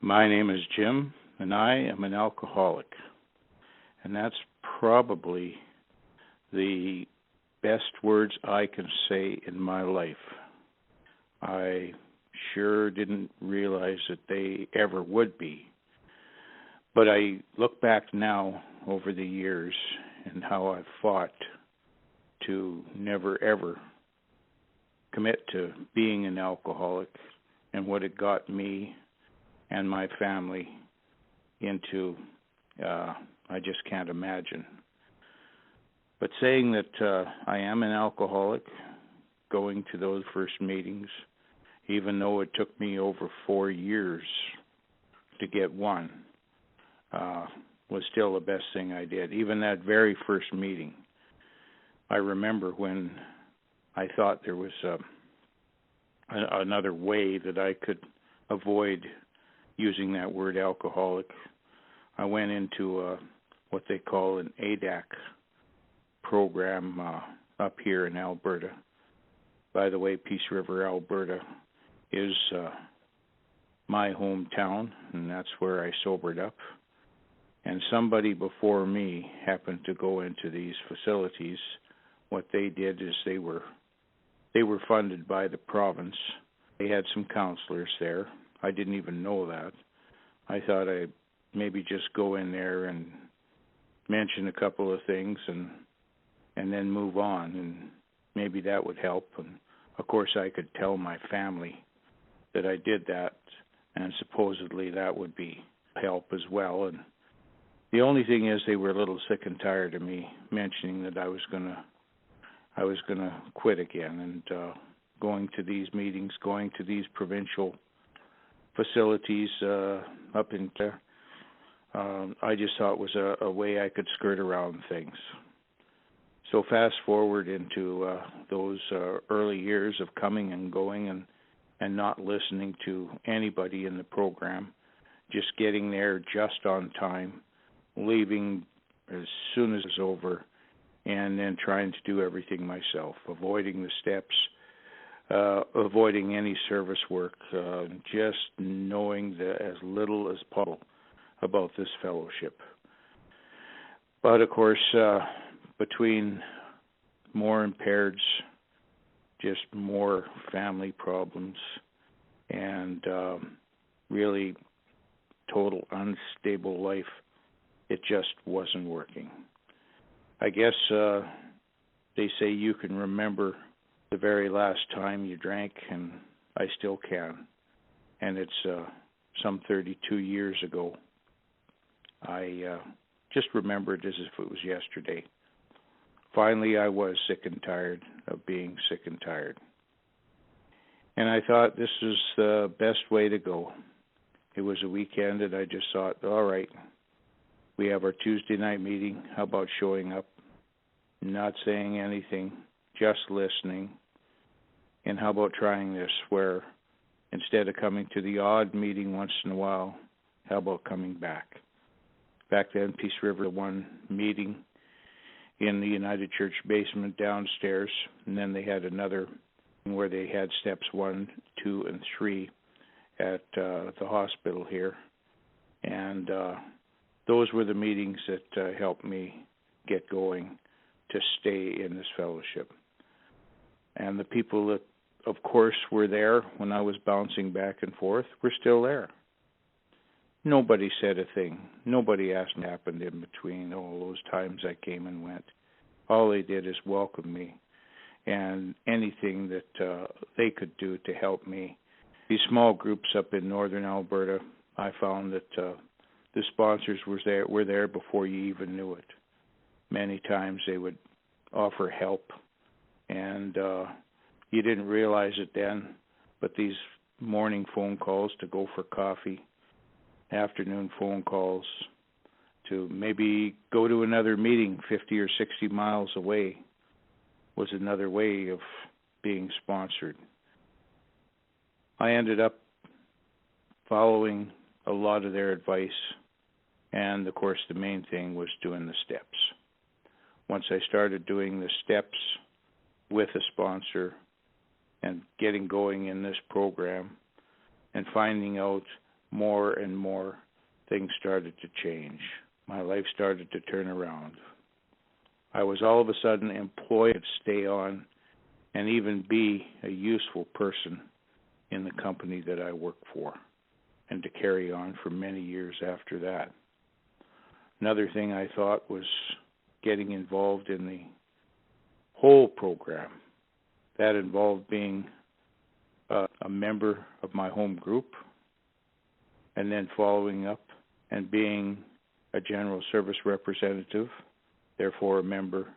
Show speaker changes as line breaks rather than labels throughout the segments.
My name is Jim, and I am an alcoholic. And that's probably the best words I can say in my life. I sure didn't realize that they ever would be. But I look back now over the years and how I've fought to never ever commit to being an alcoholic and what it got me and my family into, I just can't imagine. But saying that I am an alcoholic, going to those first meetings, even though it took me over 4 years to get one, was still the best thing I did. Even that very first meeting, I remember when I thought there was another way that I could avoid using that word alcoholic. I went into what they call an ADAC program up here in Alberta. By the way, Peace River, Alberta is my hometown, and that's where I sobered up. And somebody before me happened to go into these facilities. What they did is they were funded by the province. They had some counselors there. I didn't even know that. I thought I'd maybe just go in there and mention a couple of things and then move on, and maybe that would help. And of course I could tell my family that I did that, and supposedly that would be help as well. And the only thing is they were a little sick and tired of me mentioning that I was gonna quit again, and going to these meetings, going to these provincial facilities up in there. I just thought it was a way I could skirt around things. So fast forward into those early years of coming and going and not listening to anybody in the program, just getting there just on time, leaving as soon as it's over, and then trying to do everything myself, avoiding the steps, avoiding any service work, just knowing as little as possible about this fellowship. But of course, between more impaireds, just more family problems, and really total unstable life, it just wasn't working. I guess they say you can remember the very last time you drank, and I still can. And it's some 32 years ago. I just remember it as if it was yesterday. Finally, I was sick and tired of being sick and tired. And I thought this is the best way to go. It was a weekend, and I just thought, all right, we have our Tuesday night meeting. How about showing up, not saying anything, just listening? And how about trying this, where instead of coming to the odd meeting once in a while, how about coming back? Back then, Peace River one meeting in the United Church basement downstairs, and then they had another where they had steps 1, 2, and 3 at the hospital here. And those were the meetings that helped me get going to stay in this fellowship. And the people that, of course, were there when I was bouncing back and forth were still there. Nobody said a thing. Nobody asked what happened in between all those times I came and went. All they did is welcome me, and anything that they could do to help me. These small groups up in northern Alberta, I found that the sponsors were there before you even knew it. Many times they would offer help, and you didn't realize it then, but these morning phone calls to go for coffee, afternoon phone calls to maybe go to another meeting 50 or 60 miles away was another way of being sponsored. I ended up following a lot of their advice, and of course the main thing was doing the steps. Once I started doing the steps with a sponsor and getting going in this program and finding out more and more things started to change. My life started to turn around. I was all of a sudden employed to stay on and even be a useful person in the company that I work for, and to carry on for many years after that. Another thing I thought was getting involved in the whole program. That involved being a member of my home group, and then following up and being a general service representative, therefore a member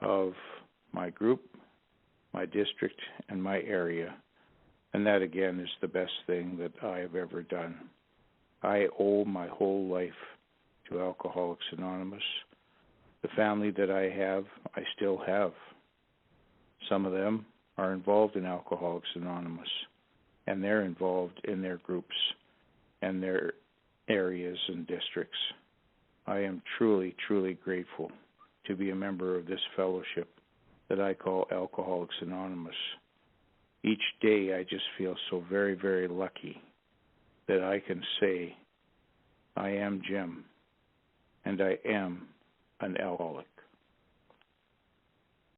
of my group, my district, and my area. And that, again, is the best thing that I have ever done. I owe my whole life to Alcoholics Anonymous. The family that I have, I still have. Some of them are involved in Alcoholics Anonymous, and they're involved in their groups and their areas and districts. I am truly, truly grateful to be a member of this fellowship that I call Alcoholics Anonymous. Each day I just feel so very, very lucky that I can say, I am Jim, and I am an alcoholic.